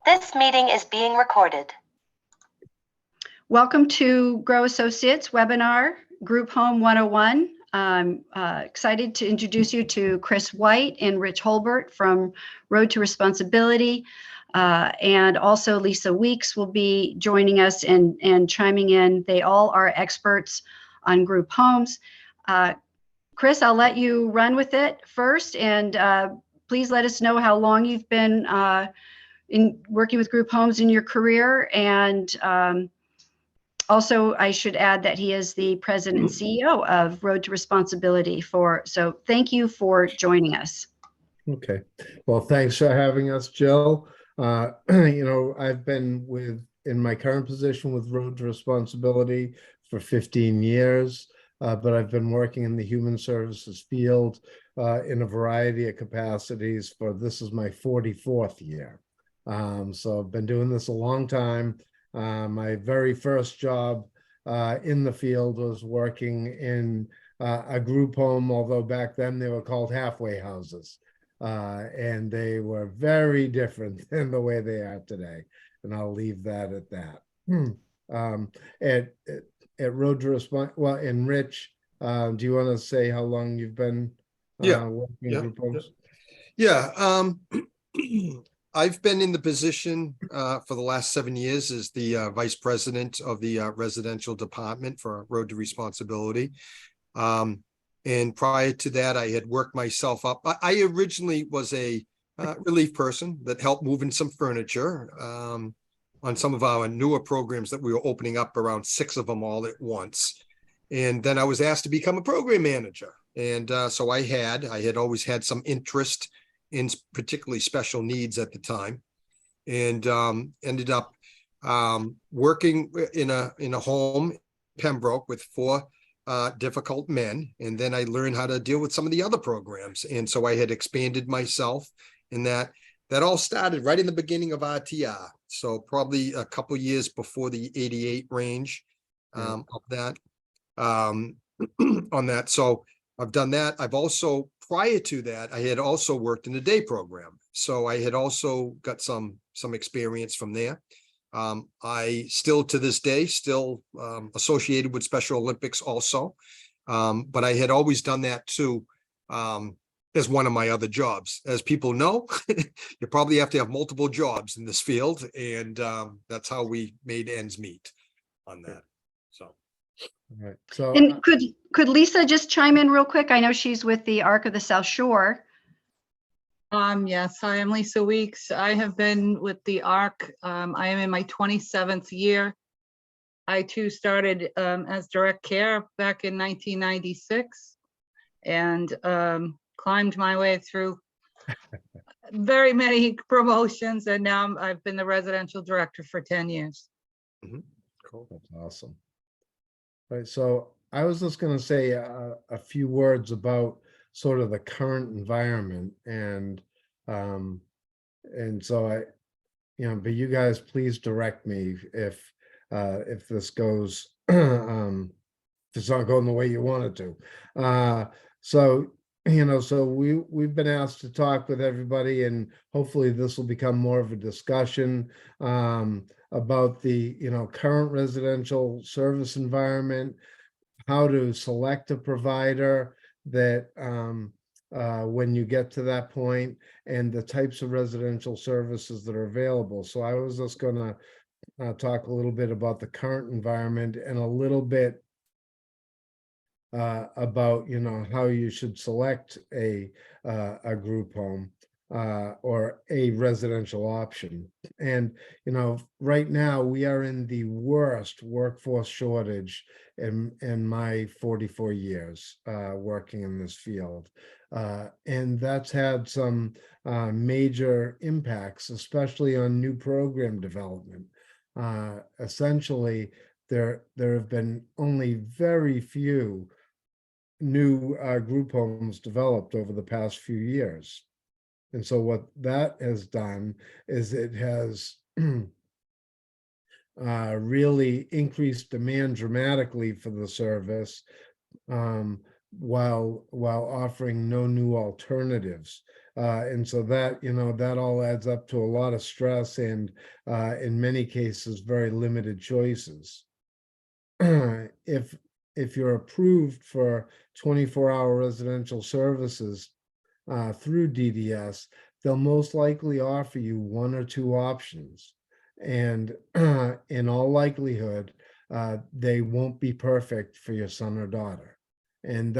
This meeting is being recorded. Welcome to Grow Associates webinar, Group Home 101. I'm excited to introduce you to Chris White and Rich Holbert from Road to Responsibility. And also Lisa Weeks will be joining us and chiming in. They all are experts on group homes. Chris, I'll let you run with it first, and please let us know how long you've been in working with group homes in your career. And also, I should add that he is the president and CEO of Road to Responsibility. So thank you for joining us. Okay. Well, thanks for having us, Jill. I've been in my current position with Road to Responsibility for 15 years, but I've been working in the human services field in a variety of capacities this is my 44th year. So I've been doing this a long time. My very first job in the field was working in a group home, although back then they were called halfway houses. And they were very different than the way they are today. And I'll leave that at that. At Road to Respond, well, and Rich, do you want to say how long you've been working in group homes? Yeah. I've been in the position for the last 7 years as the vice president of the residential department for Road to Responsibility. And prior to that, I had worked myself up. I originally was a relief person that helped moving some furniture on some of our newer programs that we were opening up, around 6 of them all at once. And then I was asked to become a program manager. And so I had always had some interest in particularly special needs at the time, and ended up working in a home in Pembroke with 4 difficult men. And then I learned how to deal with some of the other programs. And so I had expanded myself in that all started right in the beginning of RTR. So probably a couple years before the 88 range of that, on that. So I've done that. I've also, prior to that, I had also worked in the day program. So I had also got some experience from there. I still, to this day, associated with Special Olympics also. But I had always done that too, as one of my other jobs. As people know, you probably have to have multiple jobs in this field. And that's how we made ends meet on that. So. All right. So, And could Lisa just chime in real quick? I know she's with the Arc of the South Shore. Yes, I am Lisa Weeks. I have been with the ARC. I am in my 27th year. I too started as direct care back in 1996 and climbed my way through very many promotions. And now I've been the residential director for 10 years. Mm-hmm. Cool. That's awesome. Right. So I was just going to say a few words about sort of the current environment, and so but you guys please direct me if this goes if it's not going the way you want it to. So we've been asked to talk with everybody, and hopefully this will become more of a discussion about the current residential service environment, how to select a provider that when you get to that point, and the types of residential services that are available. So I was just going to talk a little bit about the current environment and a little bit about how you should select a group home or a residential option. And right now we are in the worst workforce shortage in my 44 years working in this field, and that's had some major impacts, especially on new program development. Essentially, there have been only very few new group homes developed over the past few years. And so what that has done is it has really increased demand dramatically for the service, while offering no new alternatives. And so that, that all adds up to a lot of stress and in many cases, very limited choices. If you're approved for 24-hour residential services through DDS, they'll most likely offer you one or two options. And in all likelihood, they won't be perfect for your son or daughter. And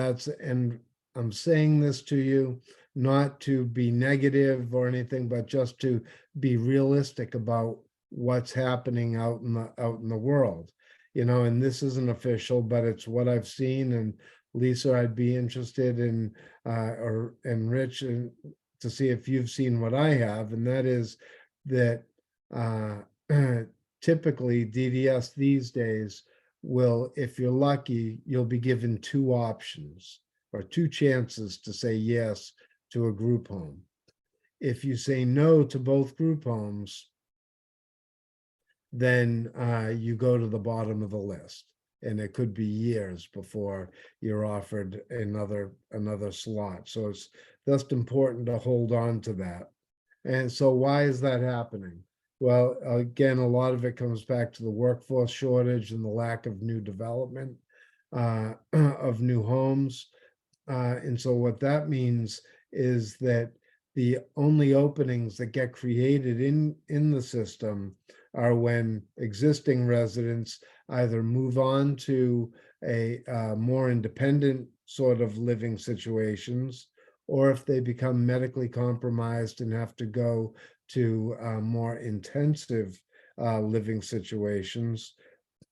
I'm saying this to you not to be negative or anything, but just to be realistic about what's happening out in the world. And this isn't official, but it's what I've seen. And Lisa, I'd be interested in, and Rich, to see if you've seen what I have, and that is that typically DDS these days will, if you're lucky, you'll be given two options or two chances to say yes to a group home. If you say no to both group homes, then you go to the bottom of the list, and it could be years before you're offered another slot. So it's just important to hold on to that. And so why is that happening? Well, again, a lot of it comes back to the workforce shortage and the lack of new development of new homes. And so what that means is that the only openings that get created in the system are when existing residents either move on to a more independent sort of living situations, or if they become medically compromised and have to go to more intensive living situations,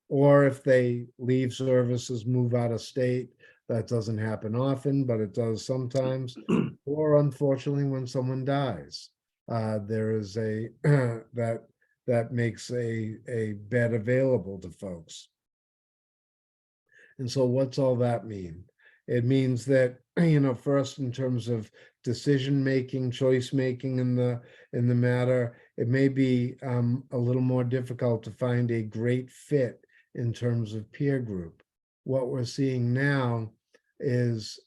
or if they leave services, move out of state. That doesn't happen often, but it does sometimes. Or unfortunately, when someone dies, there is a that makes a bed available to folks. And so what's all that mean? It means that, first in terms of decision making, choice making in the matter, it may be a little more difficult to find a great fit in terms of peer group. What we're seeing now is,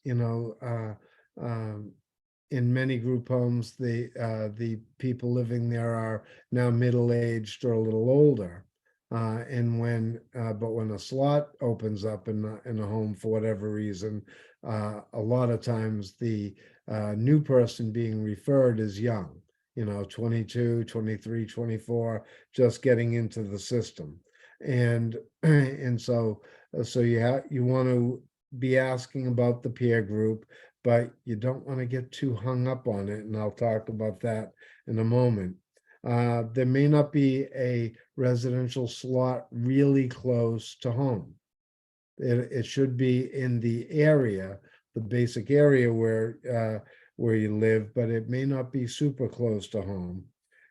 in many group homes, the people living there are now middle-aged or a little older. And but when a slot opens up in a home for whatever reason, a lot of times the new person being referred is young, 22, 23, 24, just getting into the system. And so you want to be asking about the peer group, but you don't want to get too hung up on it. And I'll talk about that in a moment. There may not be a residential slot really close to home. It should be in the area, the basic area where you live, but it may not be super close to home.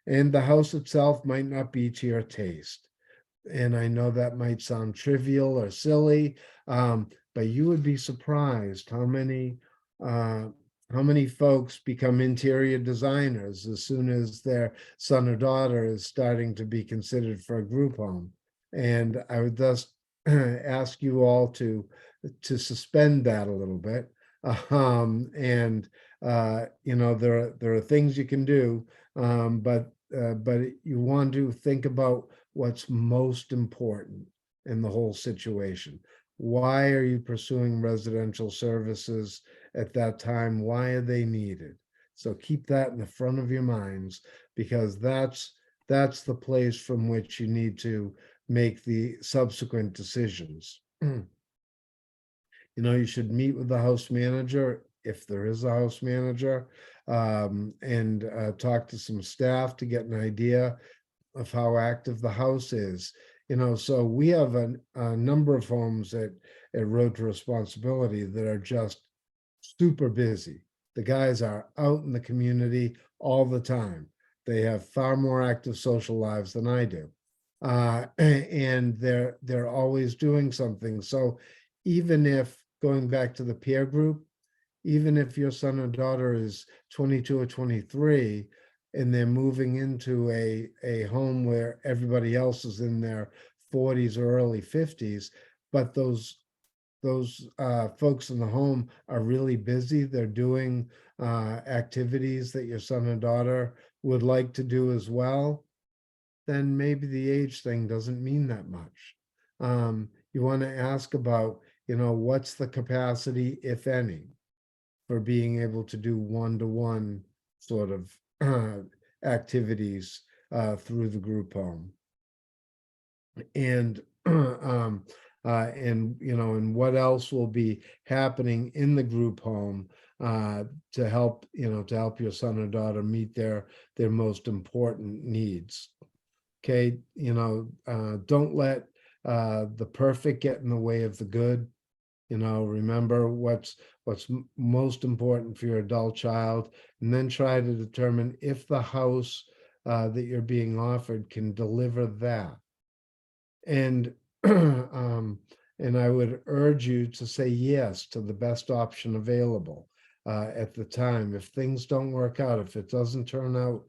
And the house itself might not be to your taste. And I know that might sound trivial or silly, but you would be surprised how many folks become interior designers as soon as their son or daughter is starting to be considered for a group home. And I would just ask you all to suspend that a little bit. There are things you can do, but you want to think about what's most important in the whole situation. Why are you pursuing residential services at that time? Why are they needed? So keep that in the front of your minds, because that's the place from which you need to make the subsequent decisions. You should meet with the house manager, if there is a house manager, and talk to some staff to get an idea of how active the house is. So we have a number of homes at Road to Responsibility that are just super busy. The guys are out in the community all the time. They have far more active social lives than I do. And they're always doing something. So even if, going back to the peer group, even if your son or daughter is 22 or 23, and they're moving into a home where everybody else is in their 40s or early 50s, but those those folks in the home are really busy, they're doing activities that your son or daughter would like to do as well, then maybe the age thing doesn't mean that much. You want to ask about, what's the capacity, if any, for being able to do one-to-one sort of activities through the group home. And and what else will be happening in the group home to help your son or daughter meet their most important needs. Okay, don't let the perfect get in the way of the good. Remember what's most important for your adult child, and then try to determine if the house that you're being offered can deliver that. And and I would urge you to say yes to the best option available at the time. If things don't work out, if it doesn't turn out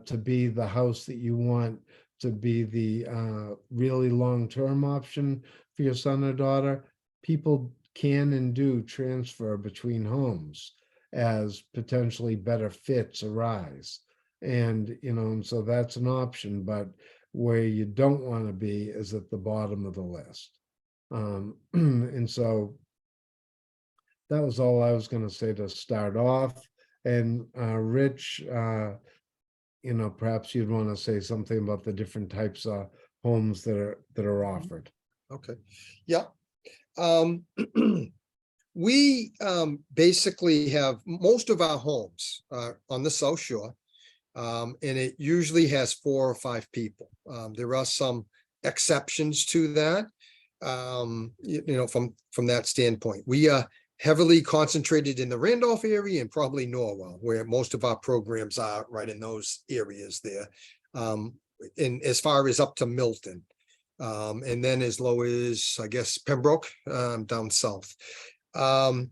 to be the house that you want to be the really long-term option for your son or daughter, people can and do transfer between homes as potentially better fits arise. And, and so that's an option, but where you don't want to be is at the bottom of the list. And so that was all I was going to say to start off. And Rich, perhaps you'd want to say something about the different types of homes that are offered. Okay, yeah. We basically have most of our homes on the South Shore, and it usually has 4 or 5 people. There are some exceptions to that, from that standpoint. We are heavily concentrated in the Randolph area and probably Norwell, where most of our programs are, right in those areas there. And as far as up to Milton, and then as low as, I guess, Pembroke, down south. Over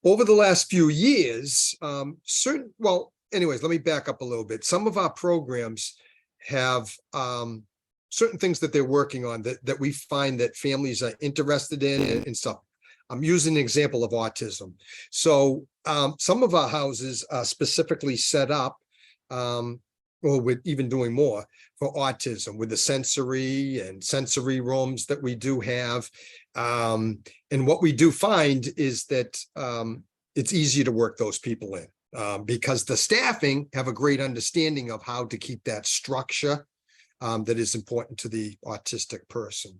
the last few years, anyways, let me back up a little bit. Some of our programs have certain things that they're working on that we find that families are interested in and stuff. I'm using an example of autism. So some of our houses are specifically set up, or we're even doing more for autism with the sensory rooms that we do have. And what we do find is that it's easy to work those people in because the staffing have a great understanding of how to keep that structure that is important to the autistic person.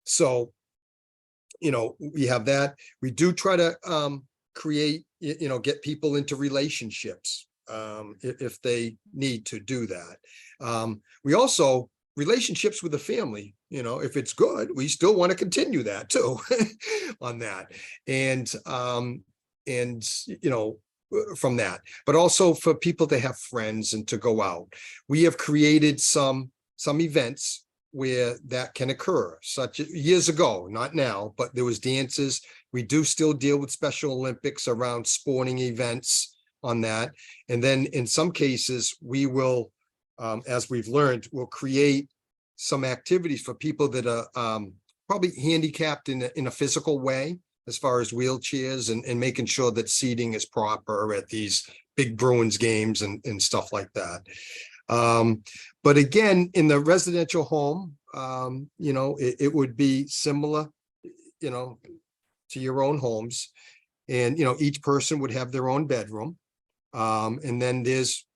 So, we have that. We do try to create, get people into relationships if they need to do that. We also, relationships with the family, if it's good, we still want to continue that too on that. And from that, but also for people to have friends and to go out. We have created some events where that can occur, such as years ago, not now, but there was dances. We do still deal with Special Olympics around sporting events on that. And then in some cases, we will, as we've learned, we'll create some activities for people that are probably handicapped in a physical way, as far as wheelchairs and making sure that seating is proper at these big Bruins games and stuff like that. But again, in the residential home, it would be similar, to your own homes. And, each person would have their own bedroom. And then there's,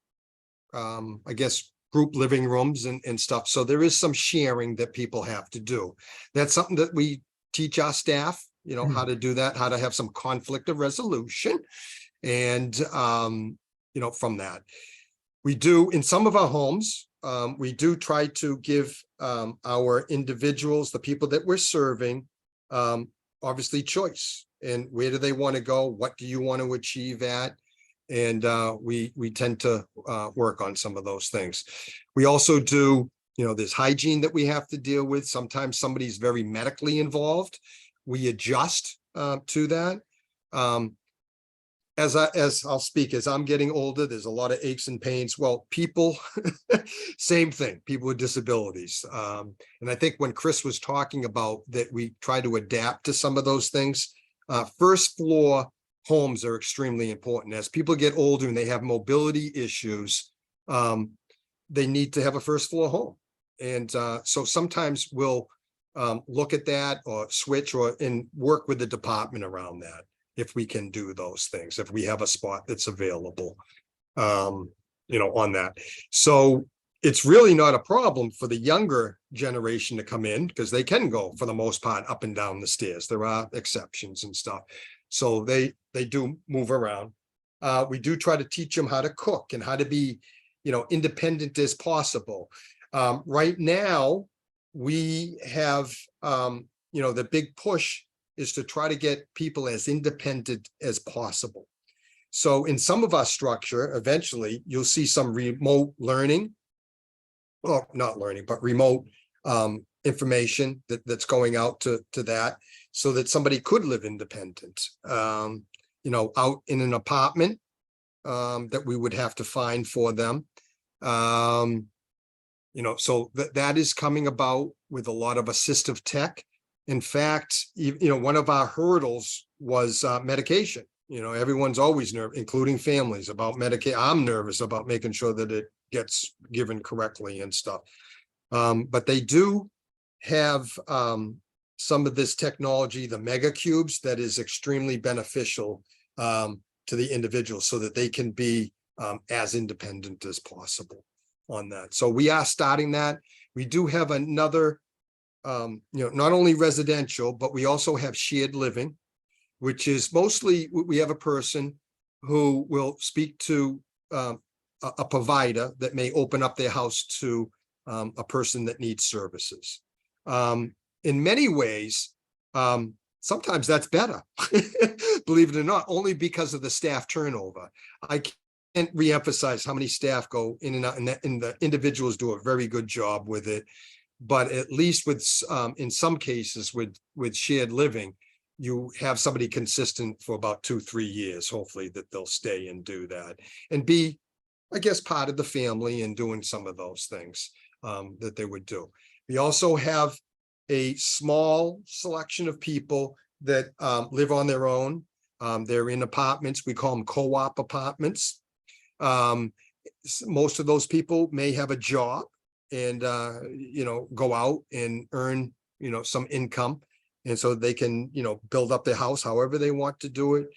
I guess, group living rooms and stuff. So there is some sharing that people have to do. That's something that we teach our staff, how to do that, how to have some conflict of resolution. And, from that, we do in some of our homes, we do try to give our individuals, the people that we're serving, obviously choice. And where do they want to go? What do you want to achieve at? And we tend to work on some of those things. We also do, there's hygiene that we have to deal with. Sometimes somebody's very medically involved. We adjust to that. as I'll speak, as I'm getting older, there's a lot of aches and pains. Well, people, same thing, people with disabilities. And I think when Chris was talking about that, we try to adapt to some of those things. First floor homes are extremely important. As people get older and they have mobility issues, they need to have a first floor home. And so sometimes we'll look at that or switch and work with the department around that, if we can do those things, if we have a spot that's available, on that. So it's really not a problem for the younger generation to come in, because they can go, for the most part, up and down the stairs. There are exceptions and stuff. So they do move around. We do try to teach them how to cook and how to be, independent as possible. Right now, we have, the big push is to try to get people as independent as possible. So in some of our structure, eventually you'll see some remote learning, well, not learning, but remote information that's going out to that, so that somebody could live independent, out in an apartment that we would have to find for them. So that is coming about with a lot of assistive tech. In fact, one of our hurdles was medication. Everyone's always nervous, including families, about medication. I'm nervous about making sure that it gets given correctly and stuff. But they do have some of this technology, the mega cubes, that is extremely beneficial to the individual, so that they can be as independent as possible on that. So we are starting that. We do have another, not only residential, but we also have shared living, which is mostly, we have a person who will speak to a provider that may open up their house to a person that needs services. In many ways, sometimes that's better, believe it or not, only because of the staff turnover. I can't reemphasize how many staff go in and out, and the individuals do a very good job with it. But at least with, in some cases with shared living, you have somebody consistent for about 2-3 years, hopefully, that they'll stay and do that and be, I guess, part of the family and doing some of those things that they would do. We also have a small selection of people that live on their own. They're in apartments. We call them co-op apartments. Most of those people may have a job and, go out and earn, some income. And so they can, build up their house however they want to do it.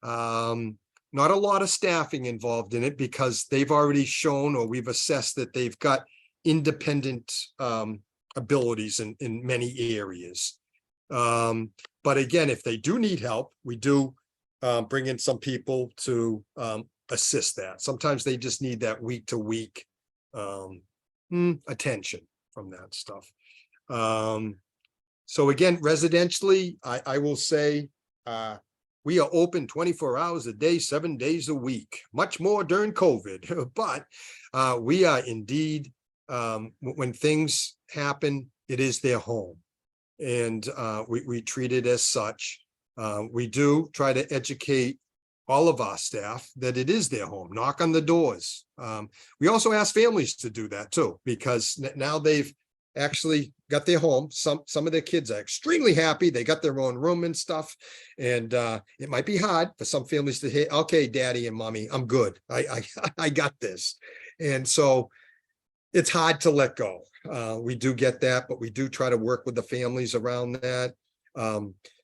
Not a lot of staffing involved in it, because they've already shown, or we've assessed, that they've got independent abilities in many areas. But again, if they do need help, we do bring in some people to assist that. Sometimes they just need that week to week attention from that stuff. So again, residentially, I will say we are open 24 hours a day, 7 days a week, much more during COVID, but we are indeed, when things happen, it is their home, and we treat it as such. We do try to educate all of our staff that it is their home, knock on the doors. We also ask families to do that too, because now they've actually got their home. Some of their kids are extremely happy. They got their own room and stuff. And it might be hard for some families to hit, okay, daddy and mommy, I'm good. I got this. And so it's hard to let go. We do get that, but we do try to work with the families around that.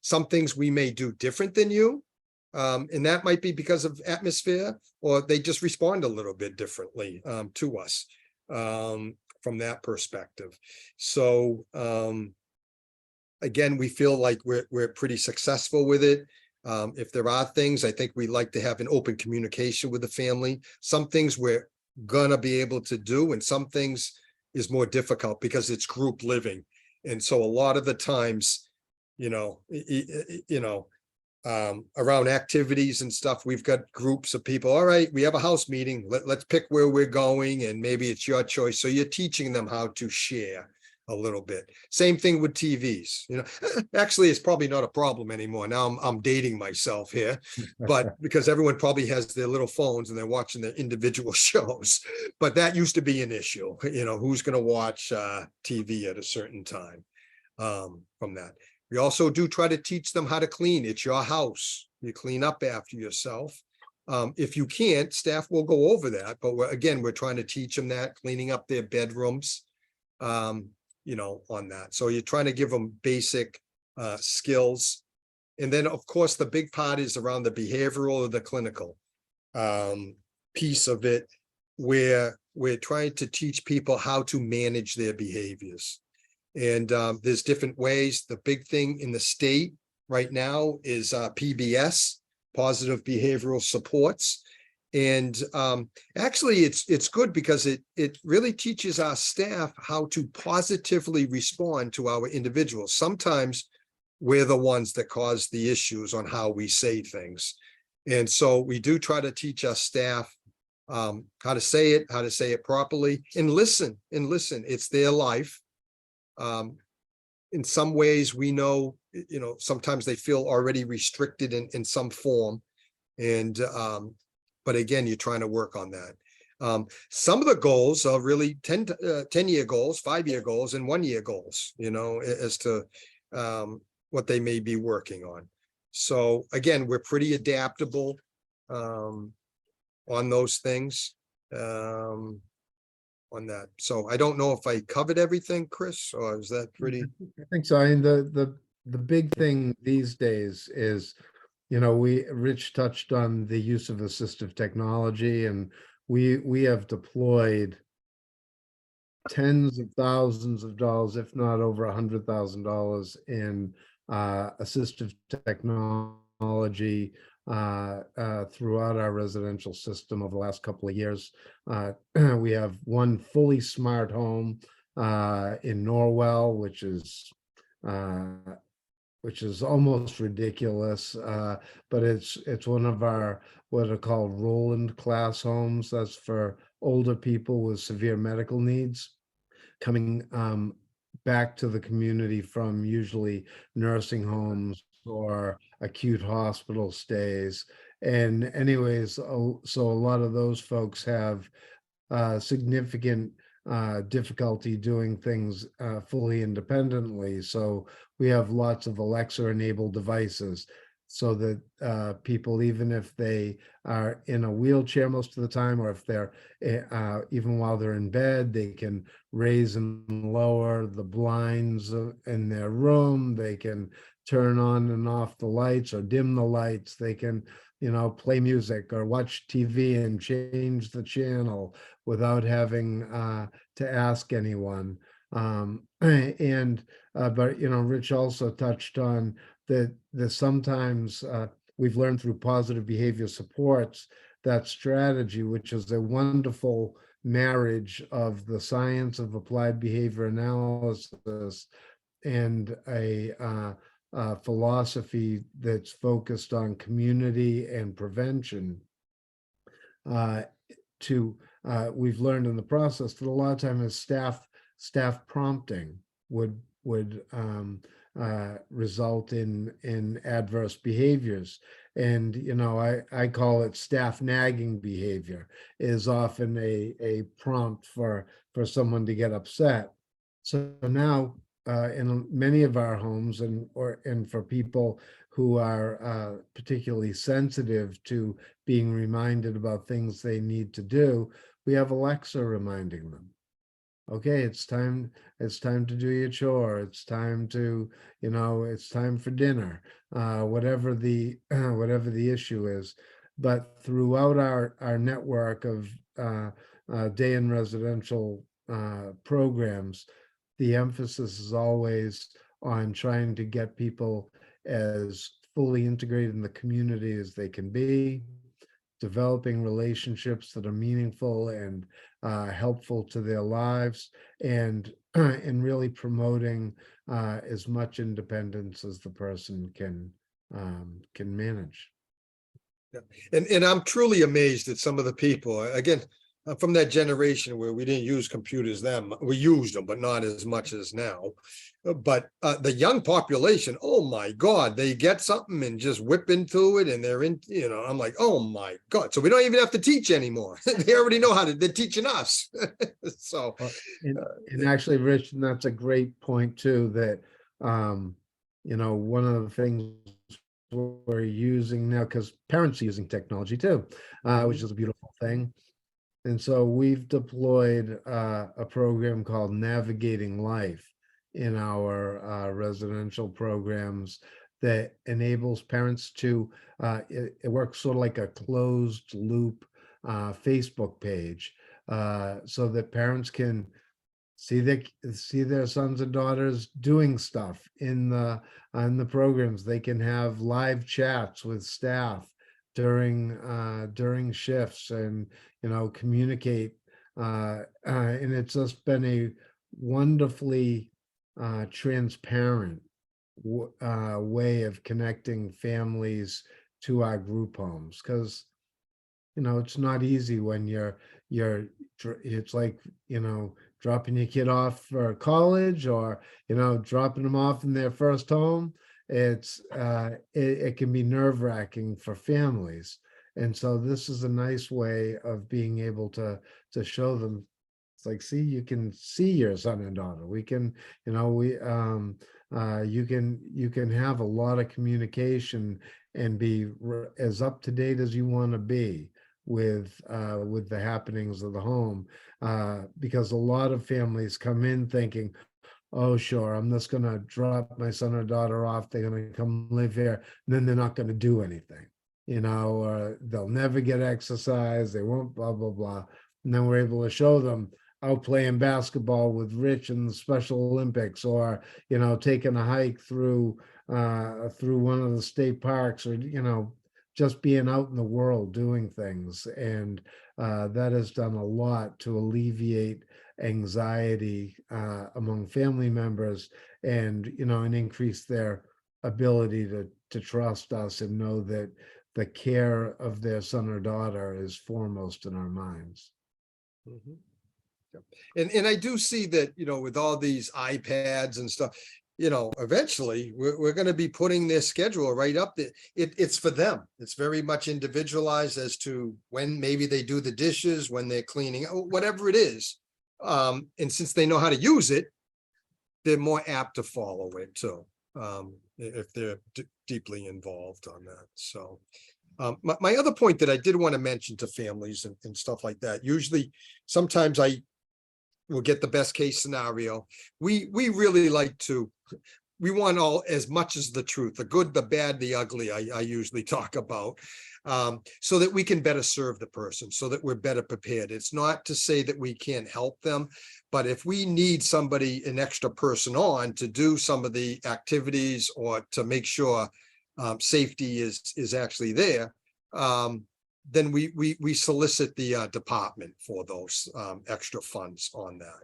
Some things we may do different than you. And that might be because of atmosphere, or they just respond a little bit differently to us from that perspective. So again, we feel like we're pretty successful with it. If there are things, I think we like to have an open communication with the family. Some things we're gonna be able to do, and some things is more difficult because it's group living. And so a lot of the times, around activities and stuff, we've got groups of people. All right, we have a house meeting. Let's pick where we're going, and maybe it's your choice. So you're teaching them how to share a little bit. Same thing with TVs, actually, it's probably not a problem anymore. Now I'm dating myself here, but because everyone probably has their little phones and they're watching their individual shows, but that used to be an issue, who's going to watch TV at a certain time from that. We also do try to teach them how to clean. It's your house. You clean up after yourself. If you can't, staff will go over that, but we're trying to teach them that, cleaning up their bedrooms, on that. So you're trying to give them basic skills. And then, of course, the big part is around the behavioral or the clinical piece of it, where we're trying to teach people how to manage their behaviors. And there's different ways. The big thing in the state right now is PBS, positive behavioral supports. And actually, it's good because it really teaches our staff how to positively respond to our individuals. Sometimes we're the ones that cause the issues on how we say things. And so we do try to teach our staff how to say it properly, and listen. It's their life. In some ways, we know, sometimes they feel already restricted in some form. And but again, you're trying to work on that. Some of the goals are really 10-year goals, 5-year goals, and 1-year goals, as to what they may be working on. So again, we're pretty adaptable on those things, on that. So I don't know if I covered everything, Chris, or is that pretty? I think so. I mean, the big thing these days is, Rich touched on the use of assistive technology, and we have deployed tens of thousands of dollars, if not over $100,000 in assistive technology throughout our residential system over the last couple of years. We have one fully smart home in Norwell, which is almost ridiculous, but it's one of our what are called Roland class homes. That's for older people with severe medical needs coming back to the community from usually nursing homes or acute hospital stays. And anyways, so a lot of those folks have significant difficulty doing things fully independently. So we have lots of Alexa-enabled devices so that people, even if they are in a wheelchair most of the time, or if they're even while they're in bed, they can raise and lower the blinds in their room. They can turn on and off the lights or dim the lights. They can, play music or watch TV and change the channel without having to ask anyone. But Rich also touched on that sometimes we've learned through positive behavior supports that strategy, which is a wonderful marriage of the science of applied behavior analysis and a philosophy that's focused on community and prevention. We've learned in the process that a lot of times staff prompting would result in adverse behaviors. And I call it staff nagging behavior is often a prompt for someone to get upset. So now in many of our homes and for people who are particularly sensitive to being reminded about things they need to do, we have Alexa reminding them, okay, it's time to do your chore, it's time to, it's time for dinner, whatever the issue is. But throughout our network of day and residential programs, the emphasis is always on trying to get people as fully integrated in the community as they can be, developing relationships that are meaningful and helpful to their lives, and really promoting as much independence as the person can manage. Yeah. And I'm truly amazed at some of the people. Again, from that generation where we didn't use computers then. We used them, but not as much as now. But the young population, oh my God, they get something and just whip into it and they're in, I'm like, oh my God. So we don't even have to teach anymore. They already know how to, they're teaching us. So, And actually, Rich, and that's a great point too, that, one of the things we're using now, because parents are using technology too, which is a beautiful thing. And so we've deployed a program called Navigating Life in our residential programs that enables parents to, it works sort of like a closed loop Facebook page, so that parents can see their sons and daughters doing stuff in the programs. They can have live chats with staff during shifts and communicate, and it's just been a wonderfully transparent way of connecting families to our group homes, because it's not easy when it's like dropping your kid off for college, or dropping them off in their first home. It can be nerve-wracking for families, and so this is a nice way of being able to show them. It's like, see, you can see your son and daughter. We can, you can have a lot of communication and be as up to date as you want to be with the happenings of the home, because a lot of families come in thinking, oh, sure, I'm just going to drop my son or daughter off. They're going to come live here, and then they're not going to do anything, or they'll never get exercise. They won't, blah, blah, blah. And then we're able to show them out playing basketball with Rich in the Special Olympics, or, taking a hike through one of the state parks, or, just being out in the world doing things. And that has done a lot to alleviate anxiety among family members, and and increase their ability to trust us and know that the care of their son or daughter is foremost in our minds. Mhm. Yep. And I do see that, with all these iPads and stuff, eventually we're going to be putting their schedule right up there. It's for them. It's very much individualized as to when maybe they do the dishes, when they're cleaning, whatever it is. And since they know how to use it, they're more apt to follow it too, if they're deeply involved on that. So my other point that I did want to mention to families and stuff like that, usually sometimes I will get the best case scenario. We really like to, we want all, as much as the truth, the good, the bad, the ugly, I usually talk about, so that we can better serve the person, so that we're better prepared. It's not to say that we can't help them, but if we need somebody, an extra person on to do some of the activities, or to make sure safety is actually there, then we solicit the department for those extra funds on that.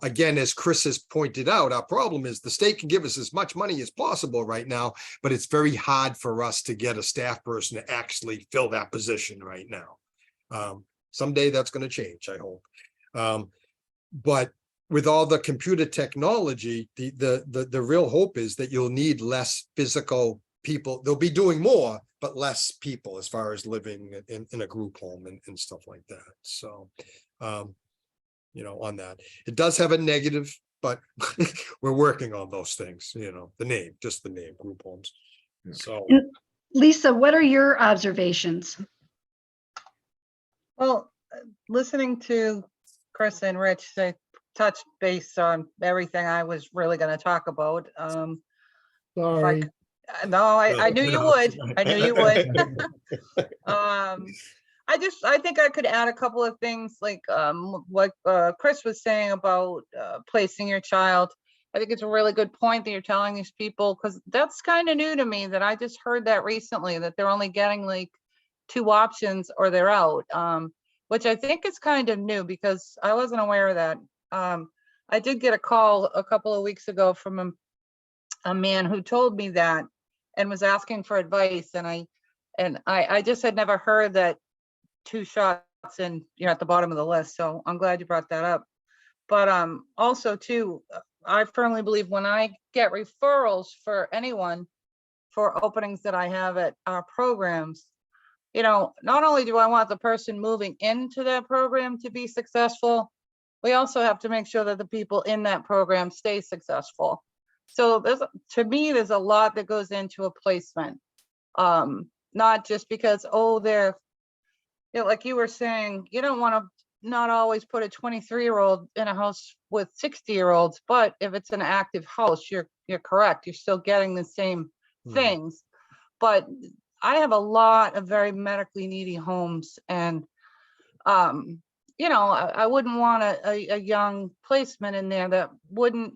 Again, as Chris has pointed out, our problem is the state can give us as much money as possible right now, but it's very hard for us to get a staff person to actually fill that position right now. Someday that's going to change, I hope. But with all the computer technology, the real hope is that you'll need less physical people. They'll be doing more, but less people as far as living in a group home and stuff like that. So, on that, it does have a negative, but we're working on those things, just the name, group homes. Yeah. So, Lisa, what are your observations? Well, listening to Chris and Rich, they touched base on everything I was really going to talk about. Sorry. No, I knew you would. I knew you would. I think I could add a couple of things, like what Chris was saying about placing your child. I think it's a really good point that you're telling these people, because that's kind of new to me, that I just heard that recently, that they're only getting like 2 options or they're out, which I think is kind of new, because I wasn't aware of that. I did get a call a couple of weeks ago from a man who told me that and was asking for advice, and I just had never heard that 2 shots and you're at the bottom of the list. So I'm glad you brought that up. But also too, I firmly believe when I get referrals for anyone for openings that I have at our programs, you know, not only do I want the person moving into that program to be successful, we also have to make sure that the people in that program stay successful. So to me, there's a lot that goes into a placement. Not just because, oh, they're, you know, like you were saying, you don't want to not always put a 23-year-old in a house with 60-year-olds, but if it's an active house, you're correct. You're still getting the same things. But I have a lot of very medically needy homes, and you know, I wouldn't want a young placement in there that wouldn't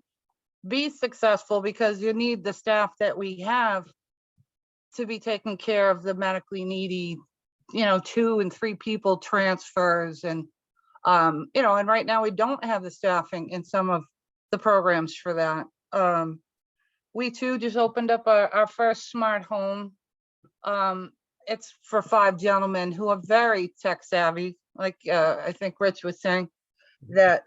be successful, because you need the staff that we have to be taking care of the medically needy, you know, 2 and 3 people transfers, and you know, and right now we don't have the staffing in some of the programs for that. We too just opened up our first smart home. It's for 5 gentlemen who are very tech savvy. Like I think Rich was saying that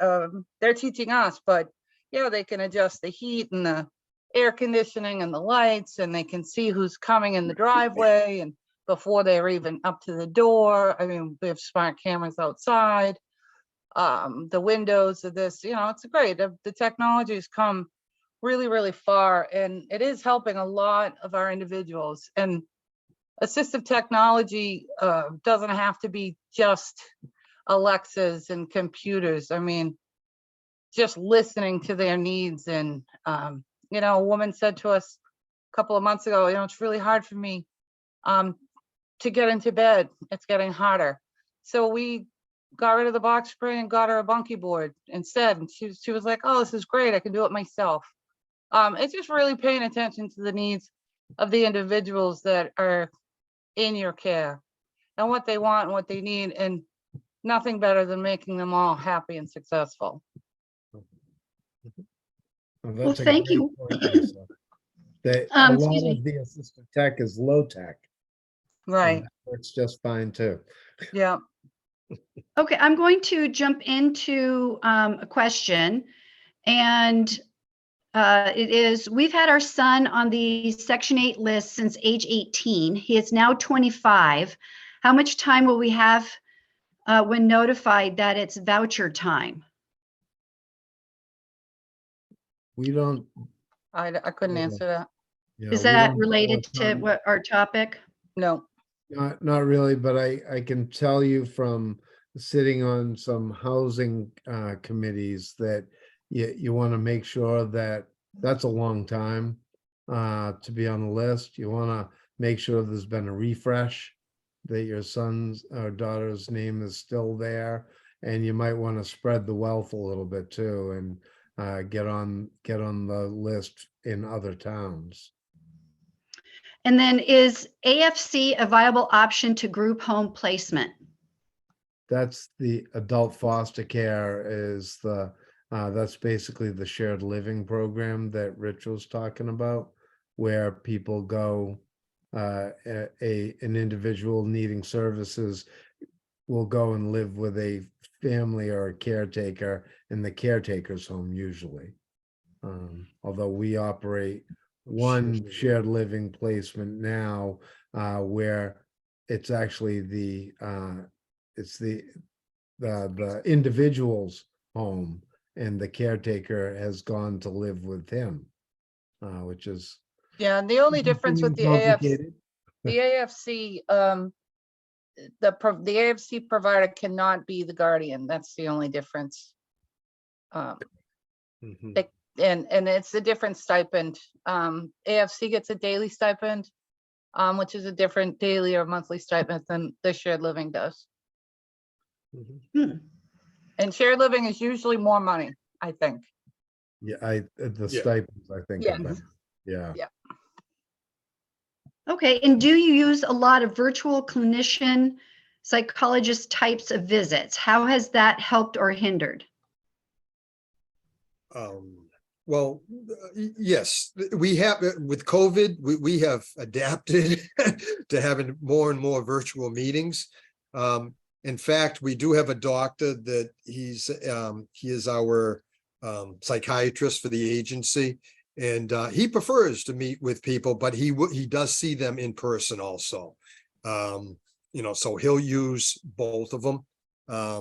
they're teaching us, but yeah, they can adjust the heat and the air conditioning and the lights, and they can see who's coming in the driveway and before they're even up to the door. I mean, we have smart cameras outside. The windows of this, you know, it's great. The technology has come really, really far, and it is helping a lot of our individuals. And assistive technology doesn't have to be just Alexas and computers. I mean, just listening to their needs. And, you know, a woman said to us a couple of months ago, you know, it's really hard for me to get into bed. It's getting harder. So we got rid of the box spring and got her a bunkie board instead. And she was like, oh, this is great. I can do it myself. It's just really paying attention to the needs of the individuals that are in your care and what they want and what they need, and nothing better than making them all happy and successful. Well, that's a thank great you. point, Lisa. That a Excuse lot me. of the assistive tech is low tech. Right. and that works just fine too. Yeah. Okay, I'm going to jump into a question, and it is, we've had our son on the Section 8 list since age 18. He is now 25. How much time will we have when notified that it's voucher time? We don't. I couldn't Yeah. answer that. Yeah, Is we that don't related know to time. what our topic? No. Not really, but I can tell you from sitting on some housing committees that you want to make sure that that's a long time to be on the list. You want to make sure there's been a refresh, that your son's or daughter's name is still there, and you might want to spread the wealth a little bit too, and get on the list in other towns. And then, is AFC a viable option to group home placement? That's the adult foster care is the, that's basically the shared living program that Rich was talking about, where people go, an individual needing services will go and live with a family or a caretaker in the caretaker's home usually. Although we operate one shared living placement now, where it's actually the individual's home, and the caretaker has gone to live with him, which is Yeah, and the only difference with the complicated. AFC, the AFC provider cannot be the guardian. That's the only difference. Mhm. And it's a different stipend. AFC gets a daily stipend, which is a different daily or monthly stipend than the shared living does. Mhm. And shared living is usually more money, I think. Yeah, the Yeah. stipends, I think. Yeah. are better. Yeah. Yeah. Okay, and do you use a lot of virtual clinician, psychologist types of visits? How has that helped or hindered? Well, yes, we have, with COVID, we have adapted to having more and more virtual meetings. And In fact, we do have a doctor that he is our psychiatrist for the agency. And he prefers to meet with people, but he does see them in person also. So he'll use both of them, I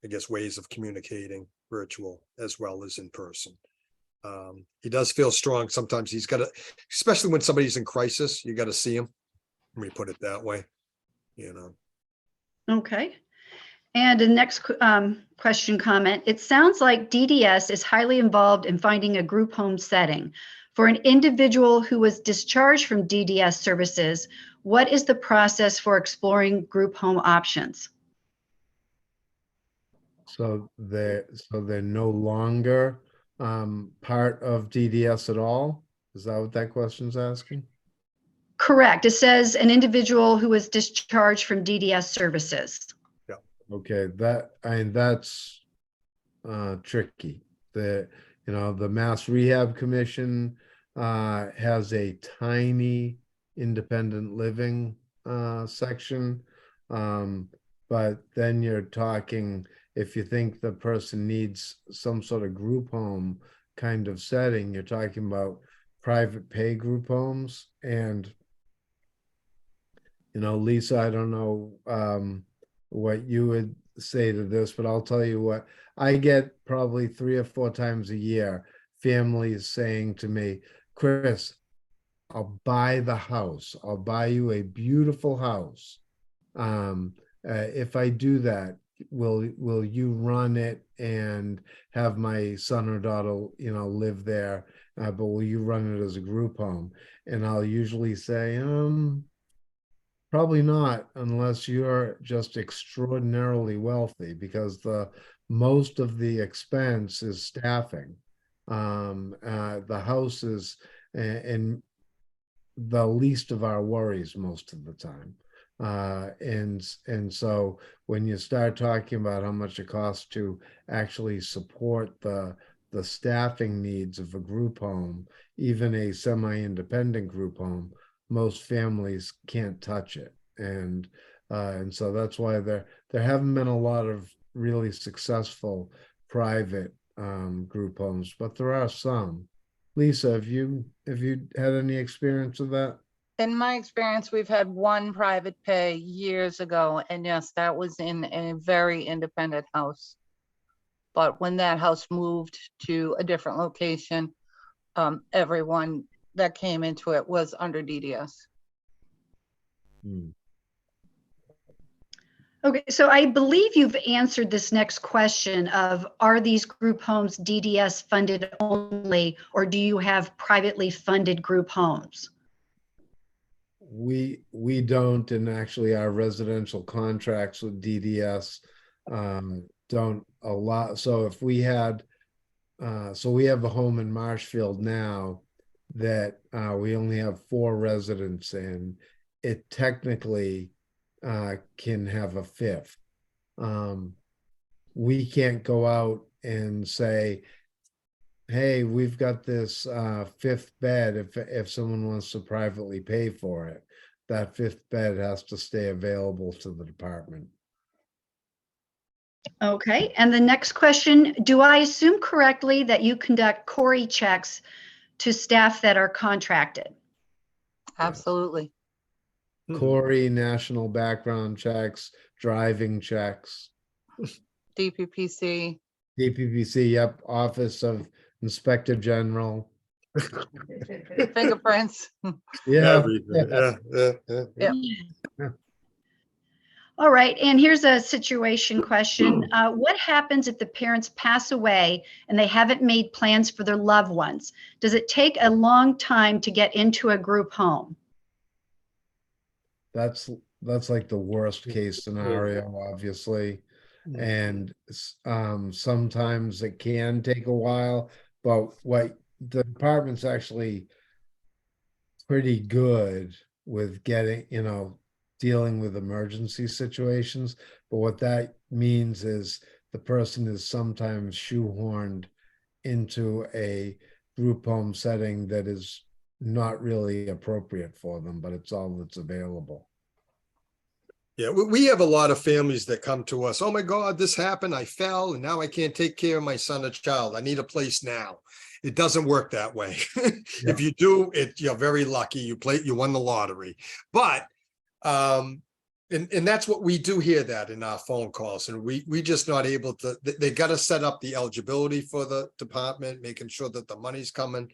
guess, ways of communicating, virtual as well as in person. He does feel strong. Sometimes he's got to, especially when somebody's in crisis, you got to see him. Let me put it that way, Okay. And the next question comment, it sounds like DDS is highly involved in finding a group home setting. For an individual who was discharged from DDS services, what is the process for exploring group home options? So they're no longer part of DDS at all? Is that what that question's asking? Correct. It says an individual who was discharged from DDS services. Okay, that's tricky. The Mass Rehab Commission has a tiny independent living section. But then you're talking, if you think the person needs some sort of group home kind of setting, you're talking about private pay group homes. And Lisa, I don't know what you would say to this, but I'll tell you what, I get probably 3 or 4 times a year, families saying to me, Chris, I'll buy the house. I'll buy you a beautiful house. If I do that, will you run it and have my son or daughter, live there? But will you run it as a group home? And I'll usually say, probably not, unless you're just extraordinarily wealthy, because most of the expense is staffing. The house is in the least of our worries most of the time. And so when you start talking about how much it costs to actually support the staffing needs of a group home, even a semi-independent group home, most families can't touch it. And so that's why there haven't been a lot of really successful private group homes, but there are some. Lisa, have you had any experience with that? In my experience, we've had one private pay years ago, and yes, that was in a very independent house. But when that house moved to a different location, everyone that came into it was under DDS. Okay, so I believe you've answered this next question of, are these group homes DDS funded only, or do you have privately funded group homes? We don't, and actually our residential contracts with DDS don't allow. So if we had, so we have a home in Marshfield now that we only have 4 residents in. It technically can have a 5th. We can't go out and say, hey, we've got this 5th bed. If someone wants to privately pay for it, that 5th bed has to stay available to the department. Okay, and the next question, do I assume correctly that you conduct CORI checks to staff that are contracted? Absolutely. CORI, national background checks, driving checks. DPPC. DPPC, yep, Office of Inspector General. Fingerprints. Yeah. Everything. Yeah. Yep. All right, and here's a situation question. What happens if the parents pass away and they haven't made plans for their loved ones? Does it take a long time to get into a group home? That's like the worst case scenario, obviously. And sometimes it can take a while, but what the department's actually pretty good with getting, dealing with emergency situations. But what that means is the person is sometimes shoehorned into a group home setting that is not really appropriate for them, but it's all that's available. Yeah, we have a lot of families that come to us. Oh my God, this happened. I fell and now I can't take care of my son or child. I need a place now. It doesn't work that way. If you do, you're very lucky. You won the lottery. But and that's what we do hear that in our phone calls. And we just not able to, they got to set up the eligibility for the department, making sure that the money's coming.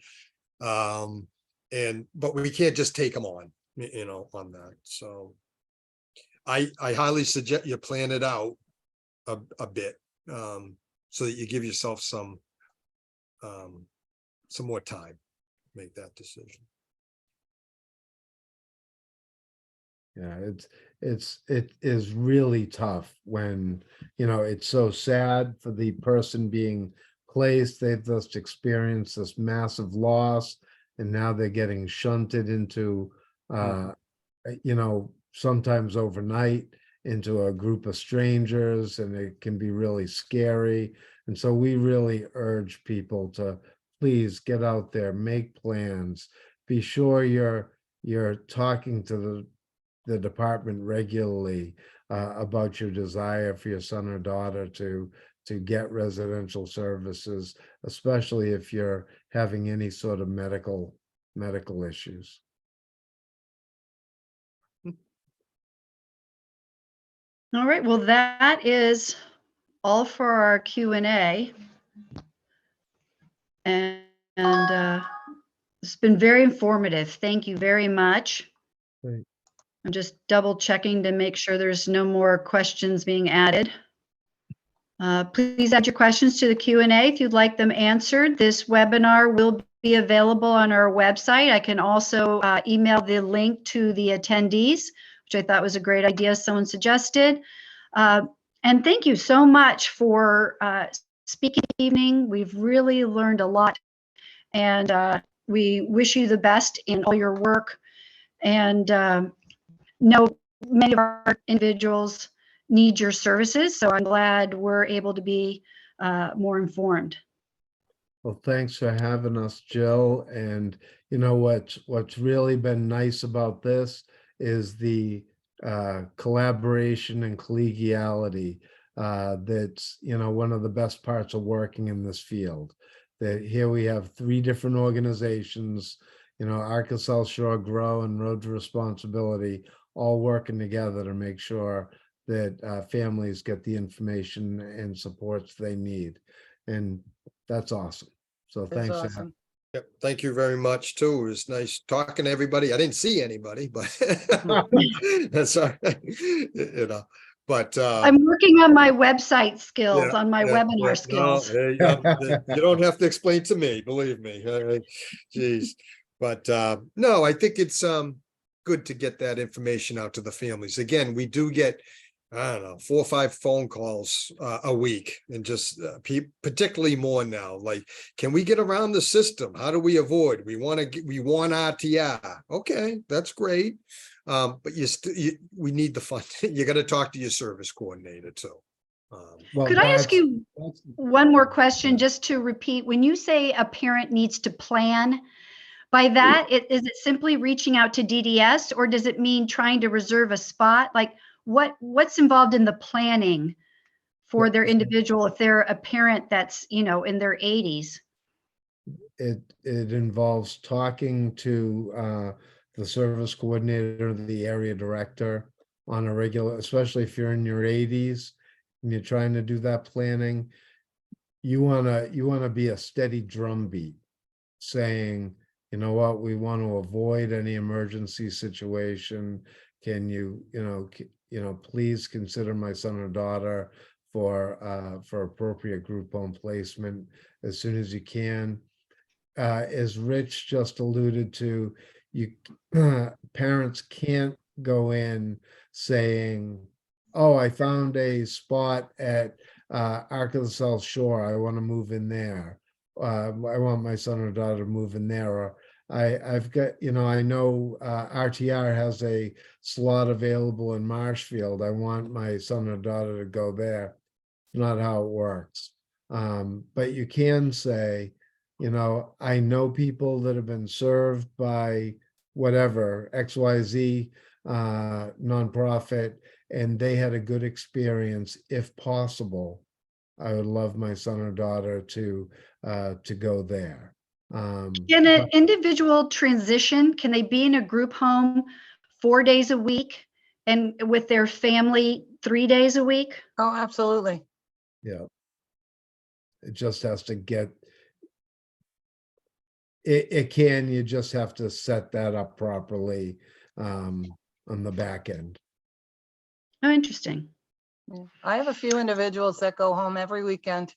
But we can't just take them on, on that. So I highly suggest you plan it out a bit, so that you give yourself some more time, to make that decision. Yeah, it is really tough when, it's so sad for the person being placed. They've just experienced this massive loss, and now they're getting shunted into, sometimes overnight into a group of strangers, and it can be really scary. And so we really urge people to please get out there, make plans, be sure you're talking to the department regularly about your desire for your son or daughter to get residential services, especially if you're having any sort of medical issues. All right, well, that is all for our Q&A. And it's been very informative. Thank you very much. Great. I'm just double checking to make sure there's no more questions being added. Please add your questions to the Q&A if you'd like them answered. This webinar will be available on our website. I can also email the link to the attendees, which I thought was a great idea someone suggested. And thank you so much for speaking this evening. We've really learned a lot, and we wish you the best in all your work. And know many of our individuals need your services, so I'm glad we're able to be more informed. Well, thanks for having us, Jill. And what's really been nice about this is the collaboration and collegiality. That's one of the best parts of working in this field. That here we have 3 different organizations, Arkansas South Shore Grow and Road to Responsibility, all working together to make sure that families get the information and supports they need. And that's awesome. So That's thanks. awesome. Yep, thank you very much too. It was nice talking to everybody. I didn't see anybody, but that's all right. But I'm working on my website skills, yeah, on my yeah, webinar skills. No, hey, you don't have to explain to me, believe me. Geez. But no, I think it's good to get that information out to the families. Again, we do get, I don't know, 4 or 5 phone calls a week, and just particularly more now. Like, can we get around the system? How do we avoid? We want RTR. Okay, that's great. But we need the fund. You got to talk to your service coordinator too. Well, Could I ask you that's- one more question, just to repeat? When you say a parent needs to plan, by that, is it simply reaching out to DDS, or does it mean trying to reserve a spot? Like, what's involved in the planning for their individual if they're a parent that's, in their 80s? It involves talking to the service coordinator, the area director on a regular, especially if you're in your 80s and you're trying to do that planning. You wanna be a steady drumbeat saying, you know what, we want to avoid any emergency situation. Can you, please consider my son or daughter for appropriate group home placement as soon as you can. As Rich just alluded to, parents can't go in saying, oh, I found a spot at Arkansas South Shore, I want to move in there. I want my son or daughter to move in there. Or I've got, I know RTR has a slot available in Marshfield. I want my son or daughter to go there. Not how it works. But you can say, I know people that have been served by whatever, XYZ nonprofit, and they had a good experience. If possible, I would love my son or daughter to go there. Can an individual transition? Can they be in a group home 4 days a week and with their family 3 days a week? Oh, absolutely. Yeah. It just has to get, it can, you just have to set that up properly on the back end. Oh, interesting. Yeah. I have a few individuals that go home every weekend.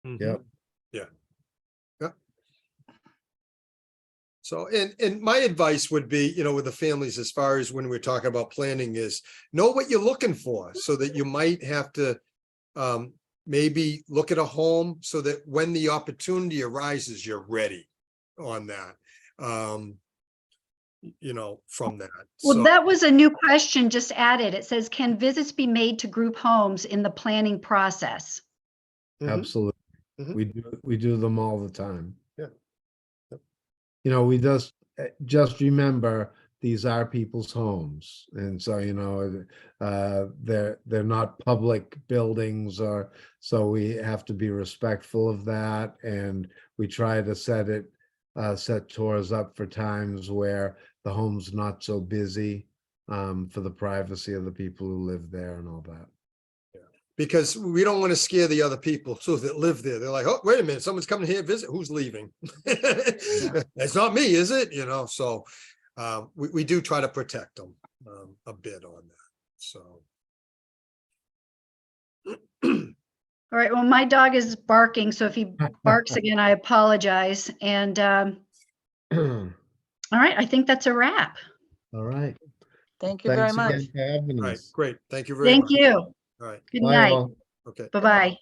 Yep. Yeah. So, and my advice would be, with the families, as far as when we're talking about planning, is know what you're looking for, so that you might have to maybe look at a home so that when the opportunity arises, you're ready on that. From that. Well, So, that was a new question just added. It says, can visits be made to group homes in the planning process? mhm, Absolutely. Mhm. We do them all the time. Yeah. Yep. We just remember, these are people's homes. And so, they're not public buildings, or, so we have to be respectful of that. And we try to set tours up for times where the home's not so busy, for the privacy of the people who live there and all that. Because we don't want to scare the other people too that live there. They're like, oh, wait a minute, someone's coming here to visit. Who's leaving? It's not me, is it? So we do try to protect them a bit on that. So. All right, well, my dog is barking, so if he barks again, I apologize. And all right, I think that's a wrap. All right. Thank you very Thanks much. again for having All right, us. great. Thank you very Thank much. you. All right, Good Bye night. all. okay. Bye-bye.